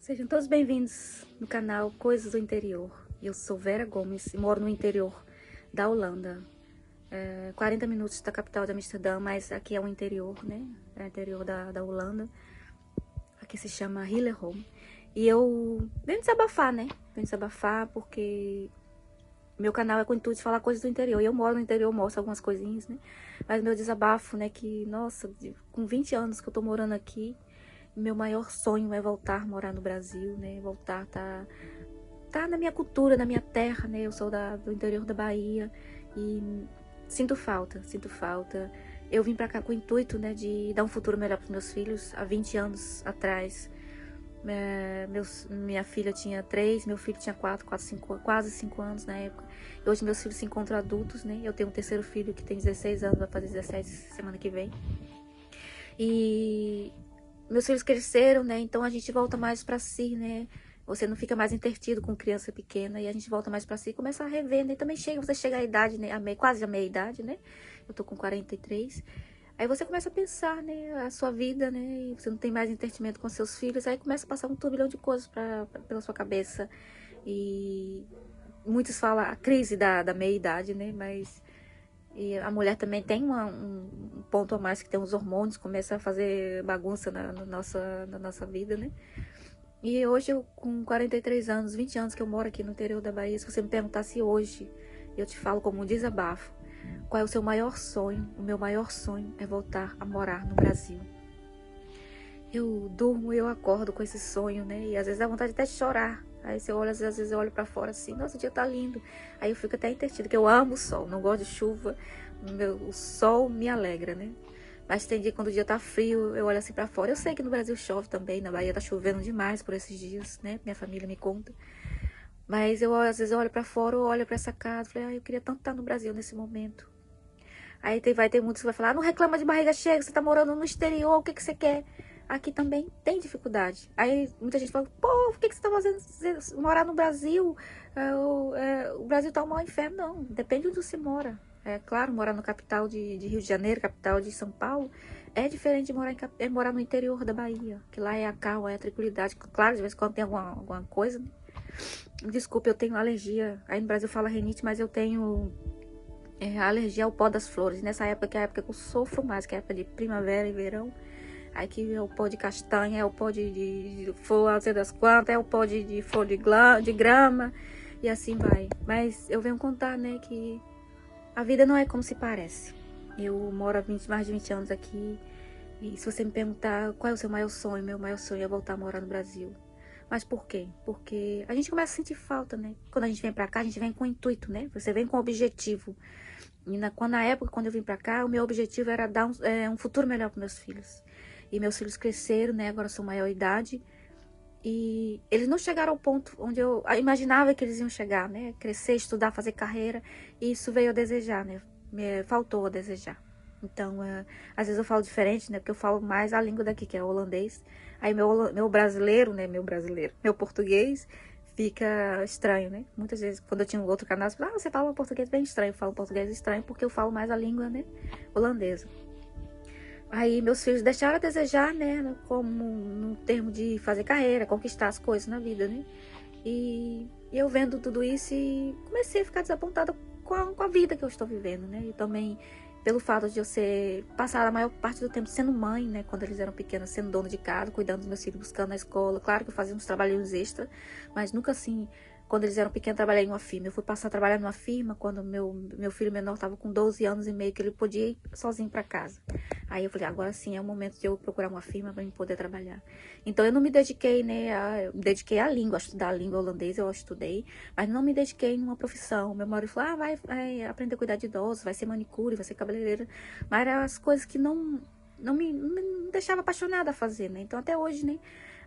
Sejam todos bem-vindos no canal Coisas do Interior. Eu sou Vera Gomes e moro no interior da Holanda. 40 minutos da capital de Amsterdã, mas aqui é o interior, né? É o interior da Holanda. Aqui se chama Hillegom. E eu venho desabafar, né? Venho desabafar porque meu canal é com o intuito de falar coisas do interior. E eu moro no interior, mostro algumas coisinhas, né? Mas meu desabafo, né? Que, nossa, com 20 anos que eu tô morando aqui, meu maior sonho é voltar a morar no Brasil, né? Voltar, tá na minha cultura, na minha terra, né? Eu sou do interior da Bahia e sinto falta, sinto falta. Eu vim pra cá com o intuito, né, de dar um futuro melhor pros meus filhos. Há 20 anos atrás, minha filha tinha 3, meu filho tinha 5, quase 5 anos na época. E hoje meus filhos se encontram adultos, né? Eu tenho um terceiro filho que tem 16 anos, vai fazer 17 semana que vem. E meus filhos cresceram, né? Então a gente volta mais pra si, né? Você não fica mais intertido com criança pequena e a gente volta mais pra si e começa a rever, né? E também você chega à idade, né? Quase a meia idade, né? Eu tô com 43. Aí você começa a pensar, né? A sua vida, né? E você não tem mais entretenimento com seus filhos. Aí começa a passar um turbilhão de coisas pela sua cabeça. E muitos falam a crise da meia idade, né? Mas e a mulher também tem um ponto a mais, que tem os hormônios, começa a fazer bagunça na nossa vida, né? E hoje eu, com 43 anos, 20 anos que eu moro aqui no interior da Bahia, se você me perguntasse hoje, eu te falo como um desabafo, qual é o seu maior sonho? O meu maior sonho é voltar a morar no Brasil. Eu durmo e eu acordo com esse sonho, né? E às vezes dá vontade até de chorar. Aí você olha, às vezes eu olho pra fora assim, nossa, o dia tá lindo. Aí eu fico até entretida, que eu amo o sol, não gosto de chuva. O sol me alegra, né? Mas tem dia quando o dia tá frio, eu olho assim pra fora. Eu sei que no Brasil chove também, na Bahia tá chovendo demais por esses dias, né? Minha família me conta. Mas eu às vezes eu olho pra fora, eu olho pra essa casa, falei, eu queria tanto estar no Brasil nesse momento. Aí vai ter muitos que vai falar, não reclama de barriga cheia, você tá morando no exterior, o que você quer? Aqui também tem dificuldade. Aí muita gente fala, pô, por que você tá fazendo morar no Brasil? O Brasil tá um mau inferno. Não, depende de onde você mora. É claro, morar no capital de Rio de Janeiro, capital de São Paulo, é diferente de morar no interior da Bahia, que lá é a calma, é a tranquilidade. Claro, de vez em quando tem alguma coisa, né? Desculpa, eu tenho alergia. Aí no Brasil fala rinite, mas eu tenho alergia ao pó das flores. Nessa época, que é a época que eu sofro mais, que é a época de primavera e verão. Aí que é o pó de castanha, é o pó de flor, não sei das quantas, é o pó de flor de grama, e assim vai. Mas eu venho contar, né, que a vida não é como se parece. Eu moro há mais de 20 anos aqui, e se você me perguntar qual é o seu maior sonho, meu maior sonho é voltar a morar no Brasil. Mas por quê? Porque a gente começa a sentir falta, né? Quando a gente vem pra cá, a gente vem com intuito, né? Você vem com objetivo. E na época, quando eu vim pra cá, o meu objetivo era dar um futuro melhor para meus filhos. E meus filhos cresceram, né? Agora são maior idade. E eles não chegaram ao ponto onde eu imaginava que eles iam chegar, né? Crescer, estudar, fazer carreira. E isso veio a desejar, né? Faltou a desejar. Então, às vezes eu falo diferente, né? Porque eu falo mais a língua daqui, que é o holandês. Aí meu brasileiro, né? Meu português fica estranho, né? Muitas vezes, quando eu tinha um outro canal, você fala português bem estranho. Eu falo português estranho porque eu falo mais a língua, né? Holandesa. Aí meus filhos deixaram a desejar, né? Como no termo de fazer carreira, conquistar as coisas na vida, né? E eu vendo tudo isso e comecei a ficar desapontada com a vida que eu estou vivendo, né? E também pelo fato de eu passar a maior parte do tempo sendo mãe, né? Quando eles eram pequenos, sendo dona de casa, cuidando dos meus filhos, buscando na escola. Claro que eu fazia uns trabalhinhos extra, mas nunca assim. Quando eles eram pequenos, eu trabalhei em uma firma. Eu fui passar a trabalhar numa firma quando meu filho menor estava com 12 anos e meio, que ele podia ir sozinho para casa. Aí eu falei, agora sim é o momento de eu procurar uma firma para poder trabalhar. Então eu não me dediquei, né? Eu me dediquei à língua, a estudar a língua holandesa, eu estudei, mas não me dediquei numa profissão. Meu marido falou, vai aprender a cuidar de idosos, vai ser manicure, vai ser cabeleireira. Mas eram as coisas que não me deixava apaixonada a fazer, né? Então até hoje, né?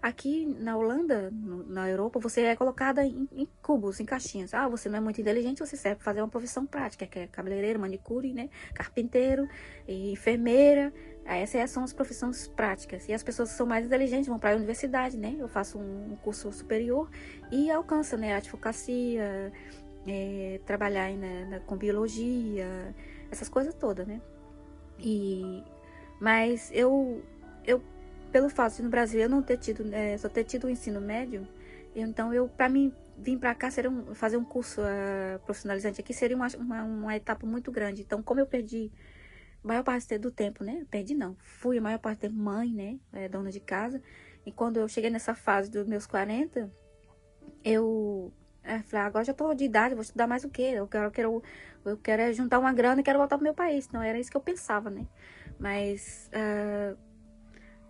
Aqui na Holanda, na Europa, você é colocada em cubos, em caixinhas. Ah, você não é muito inteligente, você serve para fazer uma profissão prática, que é cabeleireiro, manicure, né? Carpinteiro, enfermeira. Essas são as profissões práticas. E as pessoas que são mais inteligentes vão para a universidade, né? Eu faço um curso superior e alcanço, né? A advocacia, trabalhar com biologia, essas coisas todas, né? Mas eu pelo fato de no Brasil eu não ter tido, só ter tido o ensino médio, então para mim, vir para cá, fazer um curso profissionalizante aqui seria uma etapa muito grande. Então, como eu perdi a maior parte do tempo, né? Perdi não, fui a maior parte do tempo mãe, né? Dona de casa. E quando eu cheguei nessa fase dos meus 40, eu falei, agora já tô de idade, vou estudar mais o quê? Eu quero juntar uma grana e quero voltar pro meu país. Então, era isso que eu pensava, né? Mas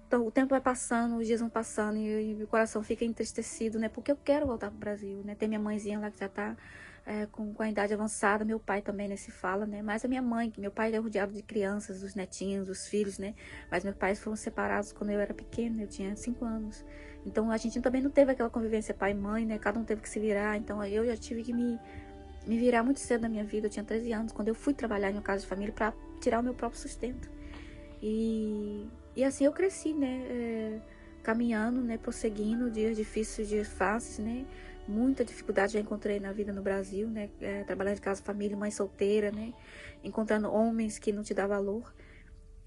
então, o tempo vai passando, os dias vão passando e meu coração fica entristecido, né? Porque eu quero voltar pro Brasil, né? Tem minha mãezinha lá que já tá com a idade avançada, meu pai também, né? Se fala, né? Mas a minha mãe, que meu pai é rodeado de crianças, dos netinhos, dos filhos, né? Mas meus pais foram separados quando eu era pequena, eu tinha 5 anos. Então, a gente também não teve aquela convivência pai e mãe, né? Cada um teve que se virar. Então, eu já tive que me virar muito cedo na minha vida. Eu tinha 13 anos, quando eu fui trabalhar em uma casa de família para tirar o meu próprio sustento. E assim eu cresci, né? Caminhando, né? Prosseguindo, dias difíceis, dias fáceis, né? Muita dificuldade já encontrei na vida no Brasil, né? Trabalhando de casa, família, mãe solteira, né? Encontrando homens que não te dão valor.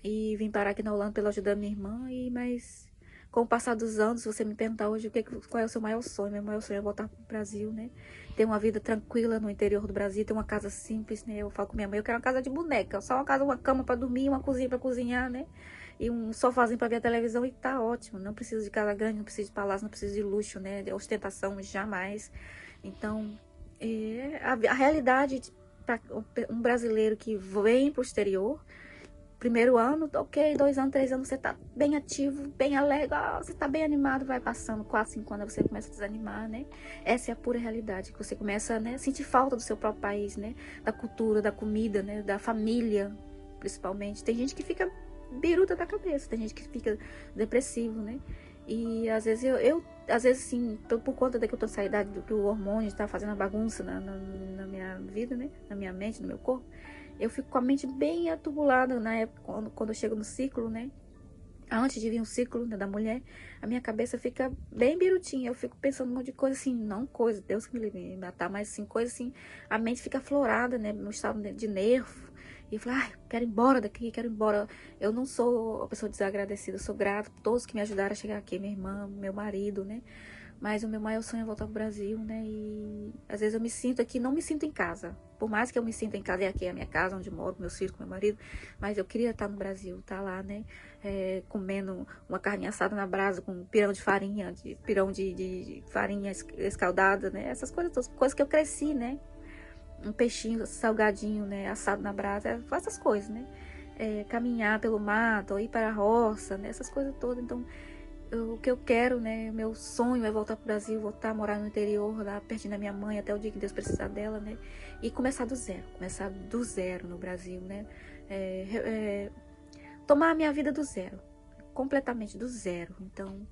E vim parar aqui na Holanda pela ajuda da minha irmã. Mas com o passar dos anos, se você me perguntar hoje qual é o seu maior sonho, meu maior sonho é voltar pro Brasil, né? Ter uma vida tranquila no interior do Brasil, ter uma casa simples, né? Eu falo com minha mãe, eu quero uma casa de boneca, só uma casa, uma cama para dormir, uma cozinha para cozinhar, né? E um sofazinho para ver a televisão e tá ótimo. Não preciso de casa grande, não preciso de palácio, não preciso de luxo, né? De ostentação, jamais. Então, a realidade para um brasileiro que vem pro exterior, primeiro ano, ok, 2 anos, 3 anos, você tá bem ativo, bem alegre, você tá bem animado, vai passando 4, 5 anos, você começa a desanimar, né? Essa é a pura realidade, que você começa, né, a sentir falta do seu próprio país, né? Da cultura, da comida, né? Da família, principalmente. Tem gente que fica biruta da cabeça, tem gente que fica depressivo, né? E às vezes às vezes sim, por conta da que eu tô nessa idade, do que o hormônio está fazendo a bagunça na minha vida, né? Na minha mente, no meu corpo, eu fico com a mente bem atubulada na época, quando eu chego no ciclo, né? Antes de vir um ciclo, né, da mulher, a minha cabeça fica bem birutinha. Eu fico pensando um monte de coisa assim, não coisa, Deus que me livre me matar, mas assim, coisa assim, a mente fica aflorada, né? No estado de nervo. E eu falo, ai, quero ir embora daqui, quero ir embora. Eu não sou uma pessoa desagradecida, eu sou grata por todos que me ajudaram a chegar aqui, minha irmã, meu marido, né? Mas o meu maior sonho é voltar pro Brasil, né? E às vezes eu me sinto aqui, não me sinto em casa. Por mais que eu me sinta em casa, e aqui é a minha casa, onde moro, meus filhos, com meu marido. Mas eu queria estar no Brasil, estar lá, né? Comendo uma carne assada na brasa com pirão de farinha, pirão de farinha escaldada, né? Essas coisas, coisas que eu cresci, né? Um peixinho salgadinho, né? Assado na brasa, essas coisas, né? Caminhar pelo mato, ou ir para a roça, né? Essas coisas todas. Então, o que eu quero, né? Meu sonho é voltar pro Brasil, voltar a morar no interior, lá pertinho da minha mãe, até o dia que Deus precisar dela, né? E começar do zero no Brasil, né? Tomar a minha vida do zero, completamente do zero. Então,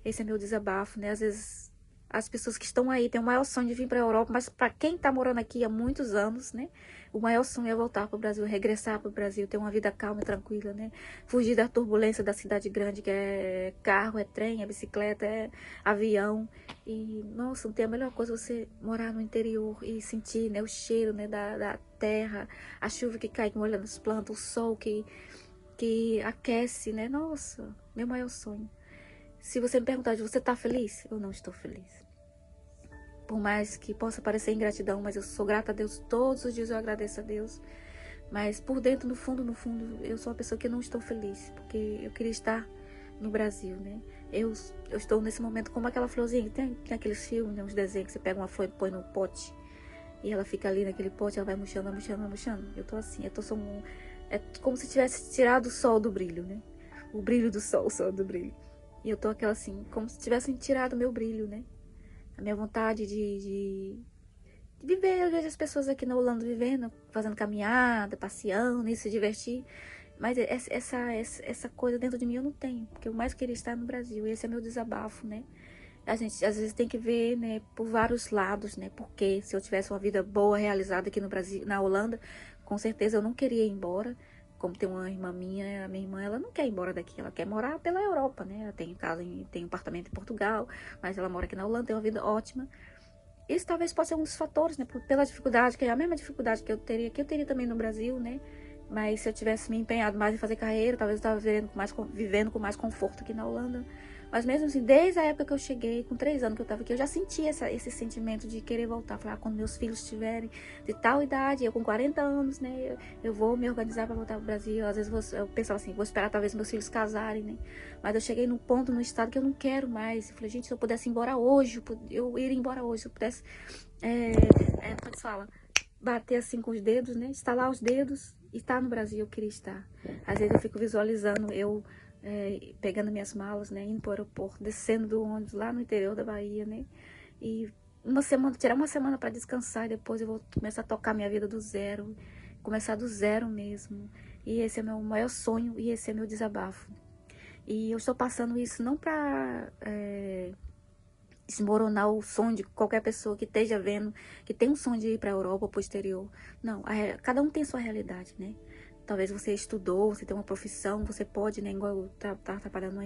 esse é meu desabafo, né? Às vezes as pessoas que estão aí têm o maior sonho de vir para a Europa, mas para quem está morando aqui há muitos anos, né? O maior sonho é voltar para o Brasil, regressar para o Brasil, ter uma vida calma e tranquila, né? Fugir da turbulência da cidade grande, que é carro, é trem, é bicicleta, é avião. E, nossa, não tem a melhor coisa você morar no interior e sentir, né, o cheiro, né, da terra, a chuva que cai molhando as plantas, o sol que aquece, né? Nossa, meu maior sonho. Se você me perguntar, você tá feliz? Eu não estou feliz. Por mais que possa parecer ingratidão, mas eu sou grata a Deus. Todos os dias eu agradeço a Deus. Mas por dentro, no fundo, eu sou uma pessoa que não estou feliz. Porque eu queria estar no Brasil, né? Eu estou nesse momento como aquela florzinha. Tem aqueles filmes, né, uns desenhos que você pega uma flor e põe no pote. E ela fica ali naquele pote, ela vai murchando, vai murchando, vai murchando. Eu tô assim, é como se tivesse tirado o sol do brilho, né? O brilho do sol, o sol do brilho. E eu tô aquela assim, como se tivessem tirado o meu brilho, né? A minha vontade de viver. Eu vejo as pessoas aqui na Holanda vivendo, fazendo caminhada, passeando, se divertir. Mas essa coisa dentro de mim eu não tenho. Porque eu mais queria estar no Brasil. E esse é meu desabafo, né? A gente às vezes tem que ver, né, por vários lados, né? Porque se eu tivesse uma vida boa, realizada aqui no Brasil, na Holanda, com certeza eu não queria ir embora. Como tem uma irmã minha, a minha irmã, ela não quer ir embora daqui, ela quer morar pela Europa, né? Ela tem casa, tem um apartamento em Portugal, mas ela mora aqui na Holanda, tem uma vida ótima. Isso talvez possa ser um dos fatores, né? Pela dificuldade, que é a mesma dificuldade que eu teria também no Brasil, né? Mas se eu tivesse me empenhado mais em fazer carreira, talvez eu estava vivendo com mais conforto aqui na Holanda. Mas mesmo assim, desde a época que eu cheguei, com 3 anos que eu estava aqui, eu já sentia esse sentimento de querer voltar. Falar, quando meus filhos estiverem de tal idade, eu com 40 anos, né, eu vou me organizar para voltar para o Brasil. Às vezes eu pensava assim, vou esperar talvez meus filhos casarem, né. Mas eu cheguei num ponto, num estado que eu não quero mais. Eu falei, gente, se eu pudesse ir embora hoje, eu iria embora hoje. Se eu pudesse, como se fala, bater assim com os dedos, né, estalar os dedos e estar no Brasil, eu queria estar. Às vezes eu fico visualizando pegando minhas malas, né, indo para o aeroporto, descendo do ônibus lá no interior da Bahia, né, e tirar uma semana para descansar e depois eu vou começar a tocar minha vida do zero, começar do zero mesmo. E esse é meu maior sonho e esse é meu desabafo. E eu estou passando isso não para desmoronar o sonho de qualquer pessoa que esteja vendo, que tem um sonho de ir para a Europa ou para o exterior. Não, cada um tem sua realidade, né? Talvez você estudou, você tem uma profissão, você pode, né? Igual eu tava trabalhando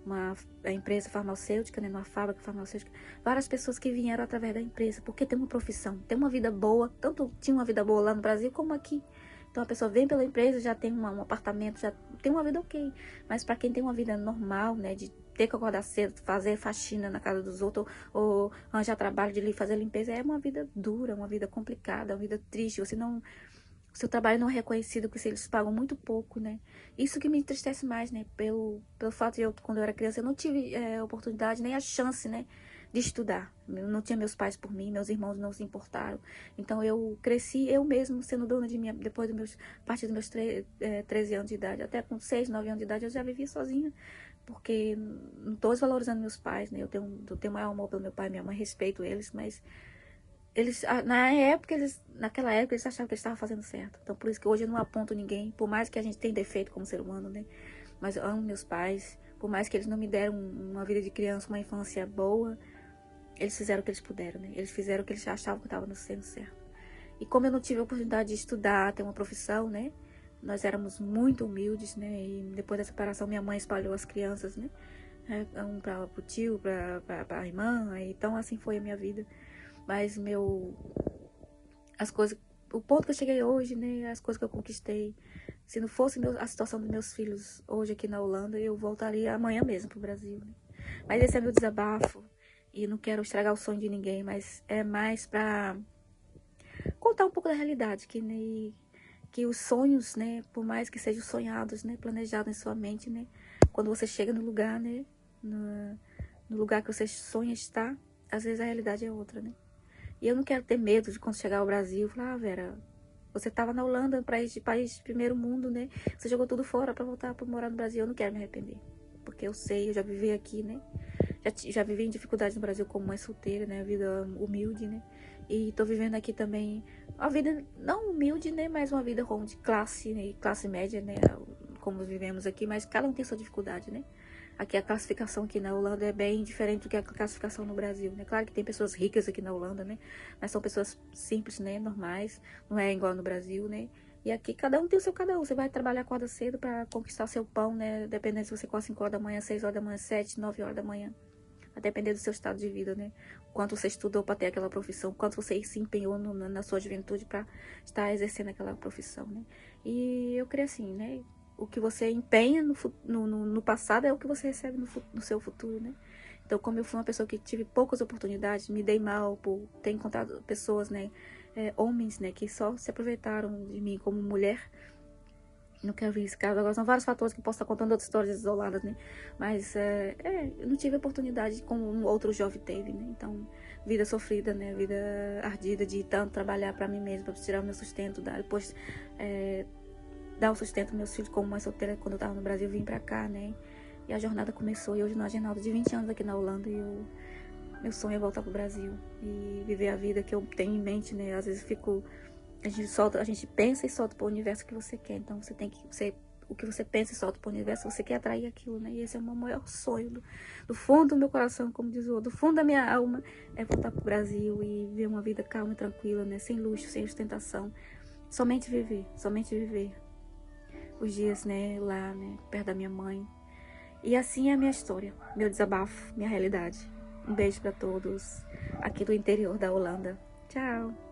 numa empresa farmacêutica, né? Numa fábrica farmacêutica. Várias pessoas que vieram através da empresa, porque tem uma profissão, tem uma vida boa, tanto tinha uma vida boa lá no Brasil como aqui. Então a pessoa vem pela empresa, já tem um apartamento, já tem uma vida ok. Mas para quem tem uma vida normal, né? De ter que acordar cedo, fazer faxina na casa dos outros, ou arranjar trabalho de fazer limpeza, é uma vida dura, uma vida complicada, uma vida triste. O seu trabalho não é reconhecido porque eles pagam muito pouco, né? Isso que me entristece mais, né? Pelo fato de quando eu era criança, eu não tive oportunidade, nem a chance, né? De estudar. Eu não tinha meus pais por mim, meus irmãos não se importaram. Então eu cresci eu mesmo sendo dona de mim, depois a partir dos meus 13 anos de idade, até com 6, 9 anos de idade, eu já vivia sozinha. Porque não estou desvalorizando meus pais, né? Eu tenho maior amor pelo meu pai e minha mãe, respeito eles, mas naquela época, eles achavam que eles estavam fazendo certo. Então, por isso que hoje eu não aponto ninguém, por mais que a gente tenha defeito como ser humano, né? Mas eu amo meus pais, por mais que eles não me deram uma vida de criança, uma infância boa, eles fizeram o que eles puderam, né? Eles fizeram o que eles achavam que estava sendo certo. E como eu não tive a oportunidade de estudar, ter uma profissão, né? Nós éramos muito humildes, né? E depois da separação, minha mãe espalhou as crianças, né? Um para o tio, para a irmã. Então, assim foi a minha vida. Mas o ponto que eu cheguei hoje, né, as coisas que eu conquistei, se não fosse a situação dos meus filhos hoje aqui na Holanda, eu voltaria amanhã mesmo pro Brasil, né? Mas esse é meu desabafo, e não quero estragar o sonho de ninguém, mas é mais pra contar um pouco da realidade, que os sonhos, né, por mais que sejam sonhados, né, planejados em sua mente, né, quando você chega no lugar, né, no lugar que você sonha estar, às vezes a realidade é outra, né? E eu não quero ter medo de quando chegar ao Brasil, falar, Vera, você estava na Holanda, país de primeiro mundo, né? Você jogou tudo fora para voltar para morar no Brasil. Eu não quero me arrepender, porque eu sei, eu já vivi aqui, né? Já vivi em dificuldades no Brasil como mãe solteira, né? A vida humilde, né? E tô vivendo aqui também uma vida não humilde, né? Mas uma vida como de classe, né? Classe média, né? Como vivemos aqui, mas cada um tem sua dificuldade, né? Aqui a classificação aqui na Holanda é bem diferente do que a classificação no Brasil, né? Claro que tem pessoas ricas aqui na Holanda, né? Mas são pessoas simples, né? Normais, não é igual no Brasil, né? E aqui cada um tem o seu cada um. Você vai trabalhar acorda cedo para conquistar o seu pão, né? Dependendo se você acorda 5 horas da manhã, 6 horas da manhã, 7, 9 horas da manhã. A depender do seu estado de vida, né? Quanto você estudou para ter aquela profissão, quanto você se empenhou na sua juventude para estar exercendo aquela profissão, né? E eu creio assim, né? O que você empenha no passado é o que você recebe no seu futuro, né? Então, como eu fui uma pessoa que tive poucas oportunidades, me dei mal por ter encontrado pessoas, né? Homens, né? Que só se aproveitaram de mim como mulher. Não quero ver esse caso. Agora são vários fatores que posso estar contando outras histórias isoladas, né? Mas eu não tive oportunidade como um outro jovem teve, né? Então, vida sofrida, né? Vida ardida de tanto trabalhar para mim mesma, para tirar o meu sustento, depois dar o sustento aos meus filhos como mãe solteira. Quando eu tava no Brasil, eu vim pra cá, né? E a jornada começou. E hoje numa jornada de 20 anos aqui na Holanda. E meu sonho é voltar pro Brasil e viver a vida que eu tenho em mente, né? Às vezes a gente pensa e solta pro universo que você quer. Então o que você pensa e solta pro universo, você quer atrair aquilo, né? E esse é o meu maior sonho. Do fundo do meu coração, como diz o outro, do fundo da minha alma, é voltar pro Brasil e viver uma vida calma e tranquila, né? Sem luxo, sem ostentação. Somente viver os dias, né, lá, né, perto da minha mãe. E assim é a minha história, meu desabafo, minha realidade. Um beijo para todos aqui do interior da Holanda. Tchau!